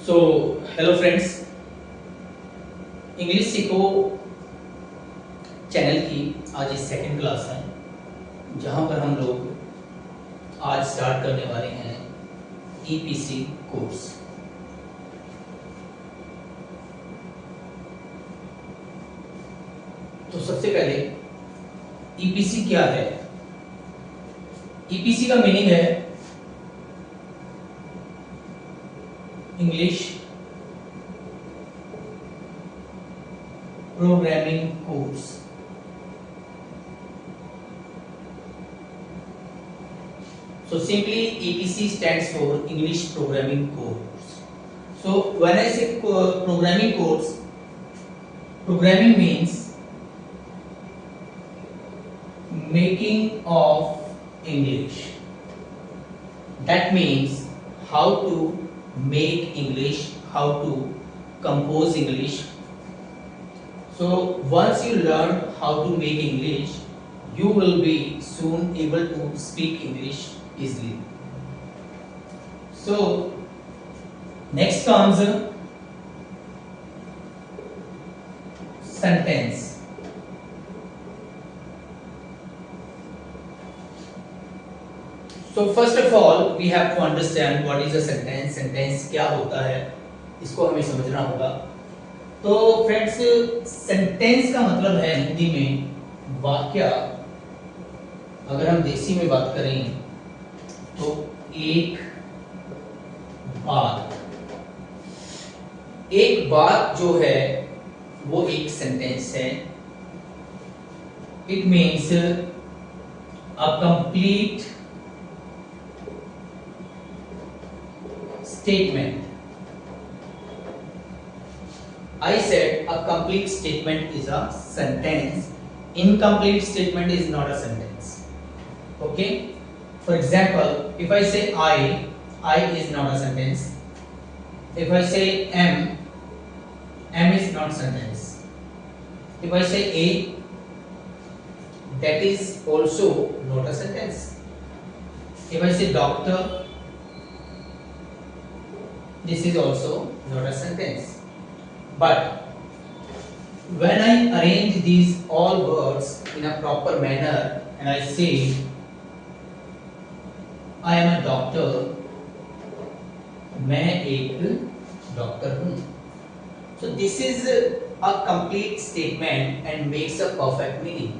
So hello friends, English सीखो channel की आज इस सेकंड क्लास है जहां पर हम लोग आज स्टार्ट करने वाले हैं ईपीसी कोर्स। तो सबसे पहले ईपीसी क्या है? ईपीसी का मीनिंग है English programming course. So simply EPC stands for English Programming Course. So when I say programming course, programming means making of English. That means how to make English, how to compose English. So once you learn how to make English, you will be soon able to speak English easily. So next comes sentence. So first of all we have to understand what is a sentence. Sentence क्या होता है इसको हमें समझना होगा। तो friends, sentence का मतलब है हिंदी में वाक्य। अगर हम देसी में बात करें तो एक बात जो है वो एक सेंटेंस है। It means a complete statement. I said a complete statement is a sentence. Incomplete statement is not a sentence. Okay? For example, if I say I is not a sentence. If I say M is not sentence. If I say A, that is also not a sentence. If I say doctor, this is also not a sentence. But when I arrange these all words in a proper manner and I say I am a doctor, मैं एक doctor हूँ, so this is a complete statement and makes a perfect meaning.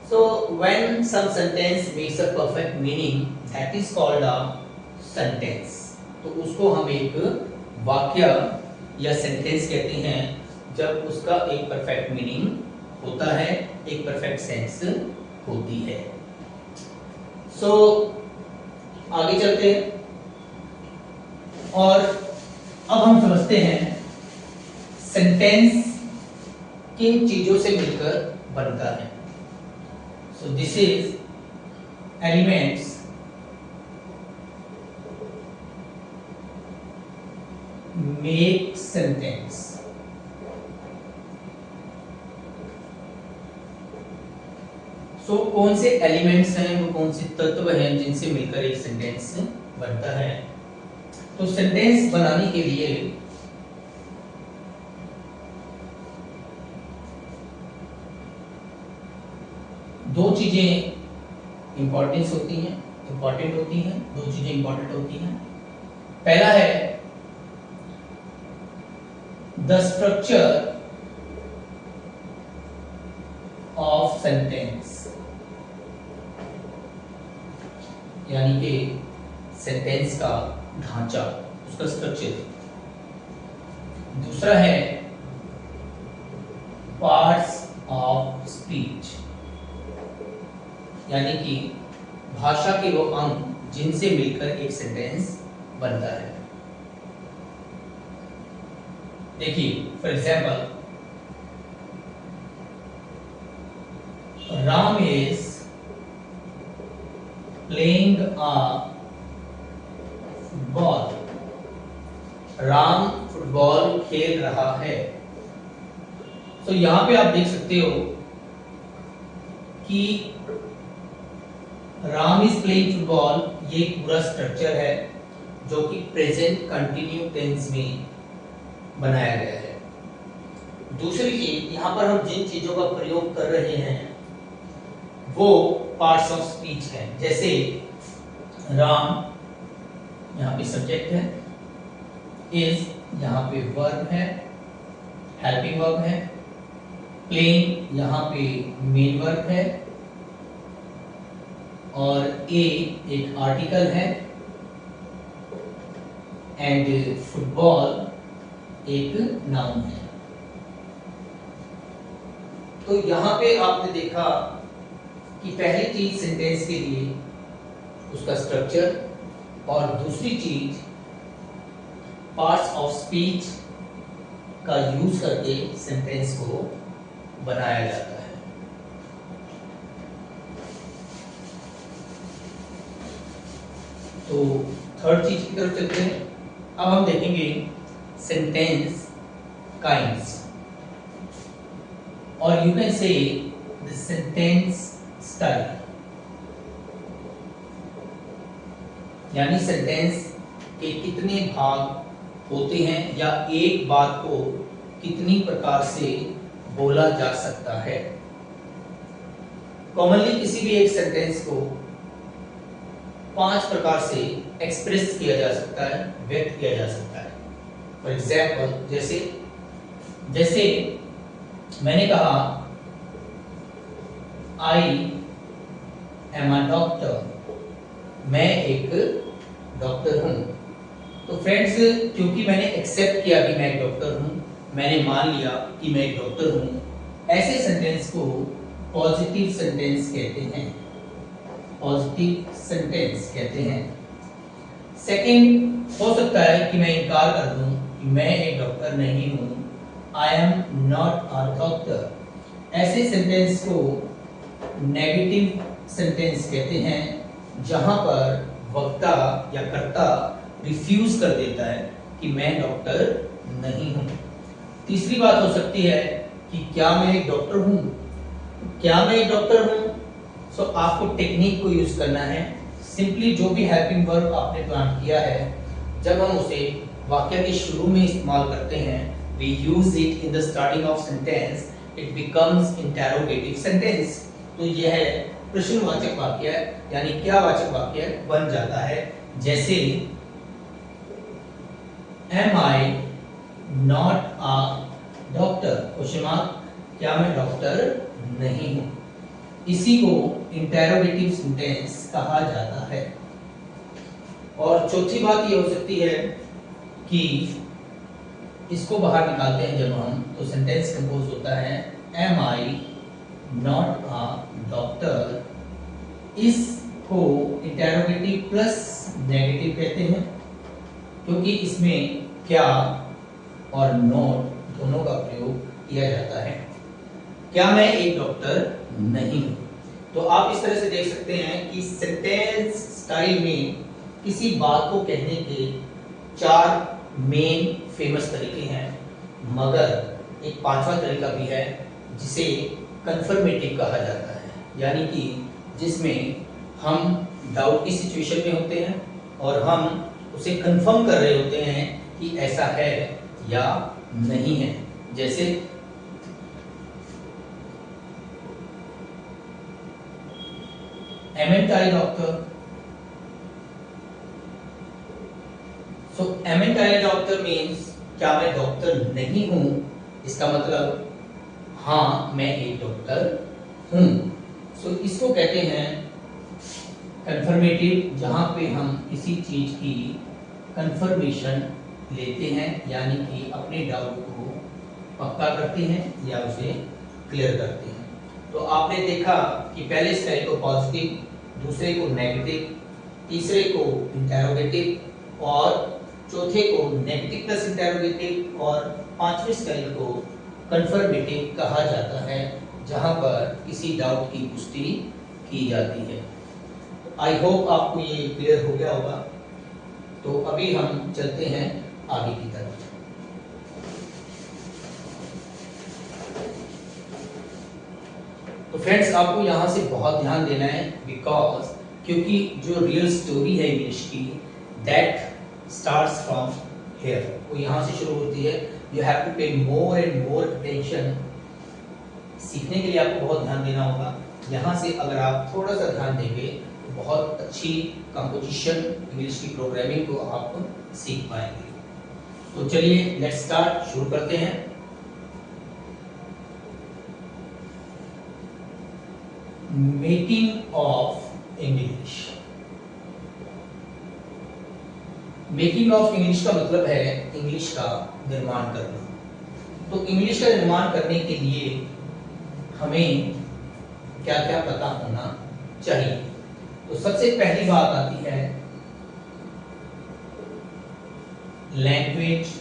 So when some sentence makes a perfect meaning, that is called a sentence. तो उसको हम एक वाक्य या sentence कहते हैं जब उसका एक परफेक्ट मीनिंग होता है, एक परफेक्ट सेंस होती है। सो आगे चलते हैं और अब हम समझते हैं सेंटेंस किन चीजों से मिलकर बनता है। So this is elements make sentence. So कौन से एलिमेंट्स हैं, वो कौन से तत्व हैं जिनसे मिलकर एक सेंटेंस बनता है। तो सेंटेंस बनाने के लिए दो चीजें इंपॉर्टेंट होती हैं। दो चीजें इंपॉर्टेंट होती हैं। पहला है the structure of sentence, यानी कि सेंटेंस का ढांचा, उसका स्ट्रक्चर। दूसरा है पार्ट्स ऑफ स्पीच, यानी कि भाषा के वो अंग जिनसे मिलकर एक सेंटेंस बनता है। देखिए, for example, Ram is playing a football. Ram football खेल रहा है। तो यहां पे आप देख सकते हो कि राम इज प्लेइंग फुटबॉल, ये पूरा स्ट्रक्चर है जो कि प्रेजेंट कंटिन्यू टेंस में बनाया गया है। दूसरी चीज, यहाँ पर हम जिन चीजों का प्रयोग कर रहे हैं वो पार्ट्स ऑफ स्पीच है। जैसे राम यहाँ पे सब्जेक्ट है, इज यहाँ पे वर्ब है, हेल्पिंग वर्ब है, प्लेइंग यहाँ पे मेन वर्ब है, और ए एक आर्टिकल है, एंड फुटबॉल एक नाउन है। तो यहाँ पे आपने देखा कि पहली चीज सेंटेंस के लिए उसका स्ट्रक्चर, और दूसरी चीज पार्ट्स ऑफ स्पीच का यूज करके सेंटेंस को बनाया जाता है। तो थर्ड चीज की तरफ चलते हैं। अब हम देखेंगे सेंटेंस काइंड्स, और you can say the sentence style, यानी सेंटेंस के कितने भाग होते हैं या एक बात को कितनी प्रकार से बोला जा सकता है। कॉमनली किसी भी एक सेंटेंस को 5 प्रकार से एक्सप्रेस किया जा सकता है, व्यक्त किया जा सकता है। फॉर एग्जाम्पल, जैसे मैंने कहा आई एम अ डॉक्टर, मैं एक डॉक्टर हूं। तो फ्रेंड्स, क्योंकि मैंने एक्सेप्ट किया कि मैं एक डॉक्टर हूं, मैंने मान लिया कि मैं एक डॉक्टर हूं, ऐसे सेंटेंस को पॉजिटिव सेंटेंस कहते हैं, पॉजिटिव सेंटेंस कहते हैं। सेकंड, हो सकता है कि मैं इनकार कर दूं कि मैं एक डॉक्टर नहीं हूं, I am not a doctor. ऐसे सेंटेंस को नेगेटिव सेंटेंस कहते हैं, जहां पर वक्ता या कर्ता रिफ्यूज कर देता है कि मैं डॉक्टर नहीं हूं। तीसरी बात हो सकती है कि क्या मैं एक डॉक्टर हूं, क्या मैं एक डॉक्टर हूं। सो आपको टेक्निक को यूज करना है। सिंपली जो भी हेल्पिंग वर्ब आपने प्लान किया है, जब हम उसे वाक्य के शुरू में इस्तेमाल करते हैं, we use it in the starting of sentence, it becomes interrogative sentence। तो यह प्रश्नवाचक वाक्य यानी क्या वाचक वाक्य बन जाता है। जैसे am I not a doctor, question mark, क्या मैं डॉक्टर नहीं हूं। इसी को इंटेरोगेटिव सेंटेंस कहा जाता है। और चौथी बात ये हो सकती है कि इसको बाहर निकालते हैं जब हम, तो सेंटेंस कंपोज होता है am I not a doctor. इसको इंटेरोगेटिव प्लस नेगेटिव कहते हैं, क्योंकि इसमें क्या और नॉट दोनों का प्रयोग किया जाता है। क्या मैं एक डॉक्टर नहीं हूं। तो आप इस तरह से देख सकते हैं कि सेंटेंस स्टाइल में किसी बात को कहने के 4 मेन फेमस तरीके हैं, मगर एक 5वां तरीका भी है जिसे कंफर्मेटिव कहा जाता है, यानी कि जिसमें हम डाउट की सिचुएशन में होते हैं और हम उसे कंफर्म कर रहे होते हैं कि ऐसा है या नहीं है। जैसे एमेंट आई डॉक्टर। सो एमेंट आई डॉक्टर मीन्स क्या मैं डॉक्टर नहीं हूं, इसका मतलब हाँ मैं एक डॉक्टर हूं। सो इसको कहते हैं कंफर्मेटिव, जहां पे हम किसी चीज की कंफर्मेशन लेते हैं, यानी कि अपने डाउट को पक्का करते हैं या उसे क्लियर करते हैं। तो आपने देखा कि पहले स्टाइल को पॉजिटिव, दूसरे को नेगेटिव, तीसरे को इंटेरोगेटिव और चौथे को नेगेटिव प्लस इंटेरोगेटिव और 5वें स्टाइल को कंफर्मेटिव कहा जाता है, जहां पर किसी डाउट की पुष्टि की जाती है। आई होप आपको ये क्लियर हो गया होगा। तो अभी हम चलते हैं आगे की तरफ। तो फ्रेंड्स, आपको यहाँ से बहुत ध्यान देना है, बिकॉज क्योंकि जो रियल स्टोरी है इंग्लिश की, दैट starts from here, वो यहाँ से शुरू होती है। You have to pay more and more attention। सीखने के लिए आपको बहुत ध्यान देना होगा। यहाँ से अगर आप थोड़ा सा ध्यान देंगे तो बहुत अच्छी कंपोजिशन इंग्लिश की प्रोग्रामिंग को आप सीख पाएंगे। तो चलिए लेट्स स्टार्ट, शुरू करते हैं। Making of English. Making of English का मतलब है इंग्लिश का निर्माण करना। तो इंग्लिश का निर्माण करने के लिए हमें क्या क्या पता होना चाहिए। तो सबसे पहली बात आती है लैंग्वेज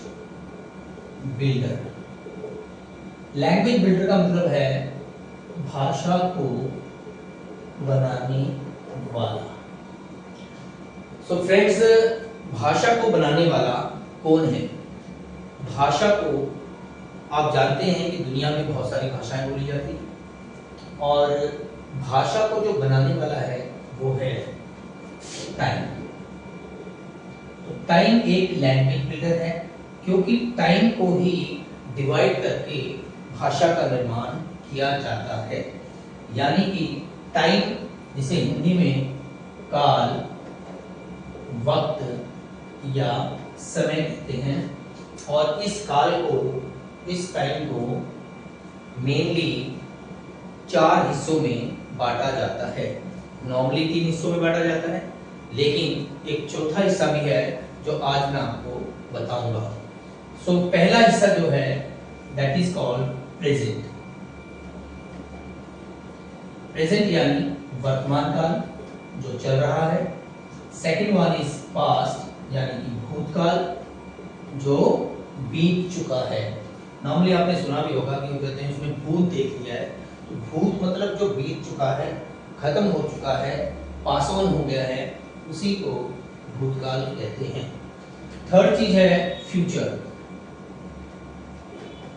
बिल्डर। लैंग्वेज बिल्डर का मतलब है भाषा को बनाने वाला। सो फ्रेंड्स, भाषा को बनाने वाला कौन है? भाषा को आप जानते हैं कि दुनिया में बहुत सारी भाषाएं बोली जाती हैं और भाषा को जो बनाने वाला है वो है टाइम। तो टाइम एक लैंग्वेज बिल्डर है, क्योंकि टाइम को ही डिवाइड करके भाषा का निर्माण किया जाता है। यानी कि टाइम, जिसे हिंदी में काल, वक्त या समय कहते हैं, और इस काल को, इस टाइम को मेनली 4 हिस्सों में बांटा जाता है। नॉर्मली 3 हिस्सों में बांटा जाता है, लेकिन एक चौथा हिस्सा भी है जो आज मैं आपको बताऊंगा। सो पहला हिस्सा जो है that is called present. Present यानी वर्तमान काल जो चल रहा है। सेकंड वन इज पास्ट यानी कि भूतकाल जो बीत चुका है। नॉर्मली आपने सुना भी होगा कि कहते हैं उसमें भूत देख लिया है। तो भूत मतलब जो बीत चुका है, खत्म हो चुका है, पास ऑन हो गया है, उसी को भूतकाल कहते हैं। थर्ड चीज है फ्यूचर।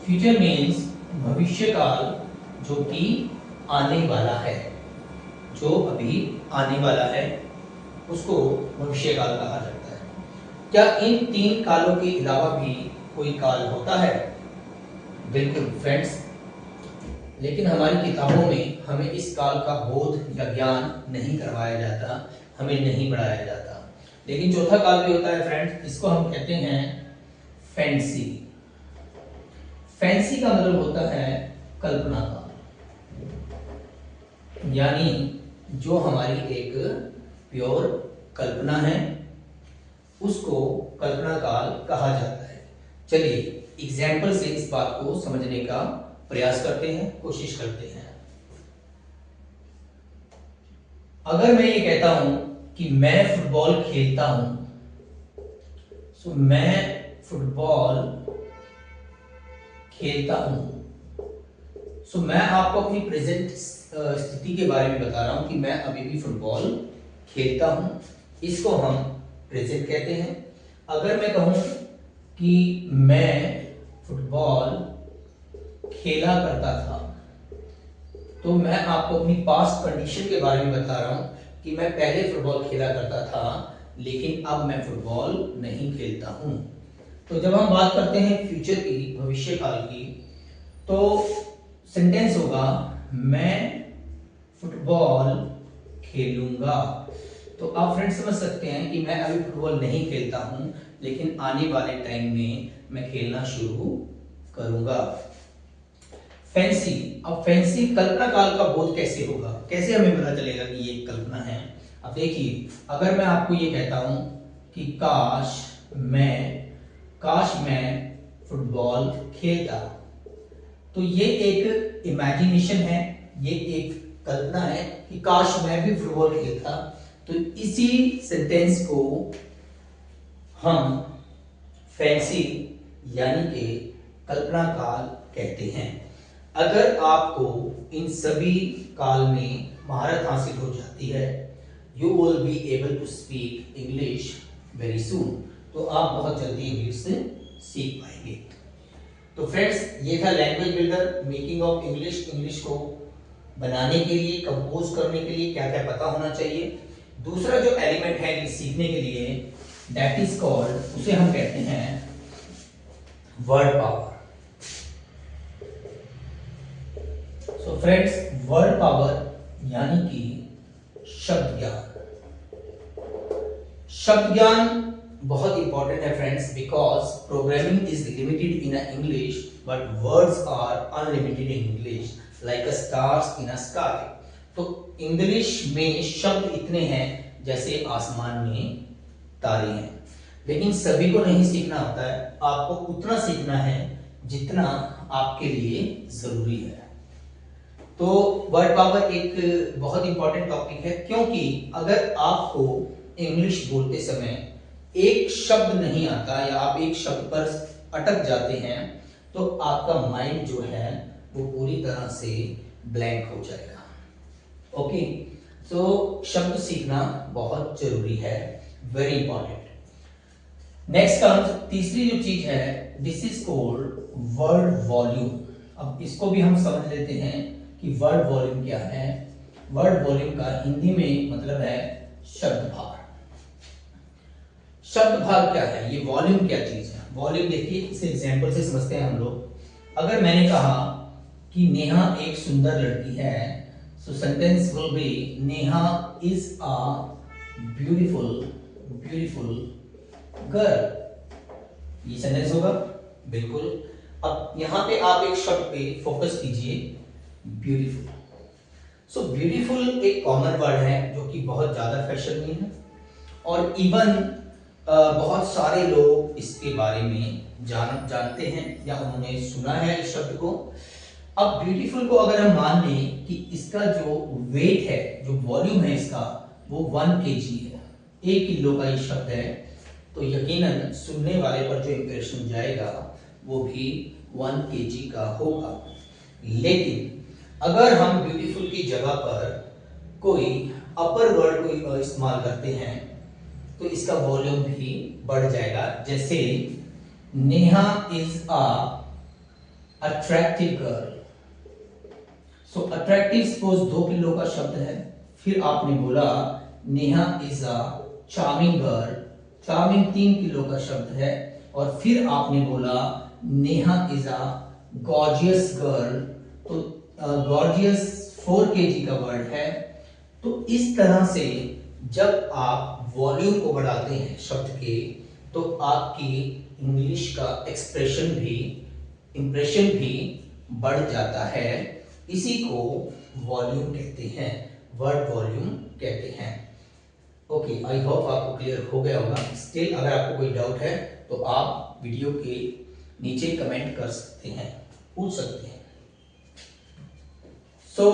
फ्यूचर मीन्स भविष्य काल, जो कि आने वाला है, जो अभी आने वाला है उसको भविष्य काल कहा जाता है। क्या इन 3 कालों के अलावा भी कोई काल होता है? बिल्कुल फ्रेंड्स, लेकिन हमारी किताबों में हमें इस काल का बोध या ज्ञान नहीं करवाया जाता, हमें नहीं पढ़ाया जाता। लेकिन चौथा काल भी होता है फ्रेंड्स, इसको हम कहते हैं फैंसी। फैंसी का मतलब होता है कल्पना काल, यानी जो हमारी एक प्योर कल्पना है उसको कल्पना काल कहा जाता है। चलिए एग्जाम्पल से इस बात को समझने का प्रयास करते हैं, कोशिश करते हैं। अगर मैं ये कहता हूं कि मैं फुटबॉल खेलता हूं, सो मैं फुटबॉल खेलता हूं, सो मैं आपको अपनी प्रेजेंट स्थिति के बारे में बता रहा हूं कि मैं अभी भी फुटबॉल खेलता हूं, इसको हम प्रेजेंट कहते हैं। अगर मैं कहूं कि मैं फुटबॉल खेला करता था, तो मैं आपको अपनी पास्ट कंडीशन के बारे में बता रहा हूं कि मैं पहले फुटबॉल खेला करता था लेकिन अब मैं फुटबॉल नहीं खेलता हूं। तो जब हम बात करते हैं फ्यूचर की, भविष्य काल की, तो सेंटेंस होगा मैं फुटबॉल खेलूंगा। तो आप फ्रेंड्स समझ सकते हैं कि मैं अभी फुटबॉल नहीं खेलता हूं लेकिन आने वाले टाइम में मैं खेलना शुरू करूंगा। फैंसी। अब फैंसी कल्पना काल का बोध कैसे होगा, कैसे हमें पता चलेगा कि ये कल्पना है? अब देखिए, अगर मैं आपको ये कहता हूं कि काश मैं फुटबॉल खेलता, तो ये एक इमेजिनेशन है, ये एक कल्पना है कि काश मैं भी फुटबॉल खेलता। तो इसी सेंटेंस को हम फैंसी यानी कि कल्पना काल कहते हैं। अगर आपको इन सभी काल में महारत हासिल हो जाती है, you will be able to speak English very soon, तो आप बहुत जल्दी इंग्लिश से सीख पाएंगे। तो फ्रेंड्स, ये था language builder, making of English. English को बनाने के लिए, कंपोज करने के लिए क्या क्या पता होना चाहिए। दूसरा जो एलिमेंट है इंग्लिश सीखने के लिए, दैट इज कॉल्ड, उसे हम कहते हैं word power. So friends, word power यानी कि शब्द ज्ञान। शब्द ज्ञान बहुत इंपॉर्टेंट है फ्रेंड्स, because programming is limited in English but words are unlimited in English like stars in a sky. तो इंग्लिश में शब्द इतने हैं जैसे आसमान में तारे हैं, लेकिन सभी को नहीं सीखना होता है। आपको उतना सीखना है जितना आपके लिए जरूरी है। तो वर्ड पावर एक बहुत इंपॉर्टेंट टॉपिक है, क्योंकि अगर आपको इंग्लिश बोलते समय एक शब्द नहीं आता या आप एक शब्द पर अटक जाते हैं तो आपका माइंड जो है वो पूरी तरह से ब्लैंक हो जाएगा। ओके, सो शब्द सीखना बहुत जरूरी है, वेरी इंपॉर्टेंट। नेक्स्ट कम्स, तीसरी जो चीज है, this is called word volume. अब इसको भी हम समझ लेते हैं कि वर्ड वॉल्यूम क्या है। वर्ड वॉल्यूम का हिंदी में मतलब है शब्द भार। शब्द भार क्या है, ये वॉल्यूम क्या चीज है? वॉल्यूम देखिए, इस एग्जांपल से समझते हैं हम लोग। अगर मैंने कहा कि नेहा एक सुंदर लड़की है, सो sentence will be Neha is a beautiful girl. ये सेंटेंस होगा बिल्कुल। अब यहां पे आप एक शब्द पे फोकस कीजिए, ब्यूटीफुल। सो ब्यूटीफुल एक कॉमन वर्ड है जो कि बहुत ज्यादा फैशन में है, और इवन बहुत सारे लोग इसके बारे में जानते हैं या उन्होंने सुना है इस शब्द को। अब ब्यूटीफुल को अगर हम मान लें कि इसका जो वेट है, जो वॉल्यूम है इसका, वो 1 kg है, 1 किलो का ये शब्द है, तो यकीनन सुनने वाले पर जो इंप्रेशन जाएगा वो भी 1 kg का होगा। लेकिन अगर हम ब्यूटीफुल की जगह पर कोई अपर वर्ड को इस्तेमाल करते हैं तो इसका वॉल्यूम भी बढ़ जाएगा। जैसे Neha is a attractive girl. So attractive suppose 2 kilo का शब्द है, फिर आपने बोला Neha is a charming girl, charming 3 kilo का शब्द है, और फिर आपने बोला Neha is a gorgeous girl, तो गॉर्जियस 4 kg का वर्ड है। तो इस तरह से जब आप वॉल्यूम को बढ़ाते हैं शब्द के, तो आपकी इंग्लिश का एक्सप्रेशन भी, इंप्रेशन भी बढ़ जाता है। इसी को वॉल्यूम कहते हैं, वर्ड वॉल्यूम कहते हैं। ओके, आई होप आपको क्लियर हो गया होगा। स्टिल अगर आपको कोई डाउट है तो आप वीडियो के नीचे कमेंट कर सकते हैं, पूछ सकते हैं। So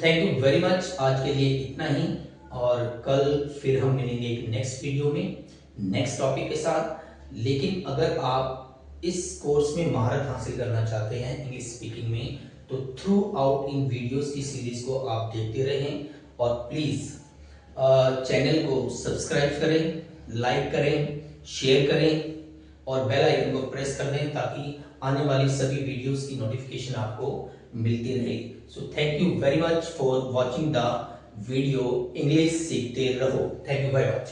thank you very much. आज के लिए इतना ही, और कल फिर हम मिलेंगे एक नेक्स्ट वीडियो में नेक्स्ट टॉपिक के साथ। लेकिन अगर आप इस कोर्स में महारत हासिल करना चाहते हैं इंग्लिश स्पीकिंग में, तो थ्रू आउट इन वीडियोस की सीरीज को आप देखते रहें, और प्लीज चैनल को सब्सक्राइब करें, लाइक करें, शेयर करें, और बेल आइकन को प्रेस कर दें ताकि आने वाली सभी वीडियोस की नोटिफिकेशन आपको मिलती रहे। So thank you very much for watching the video. English सीखते रहो। Thank you very much.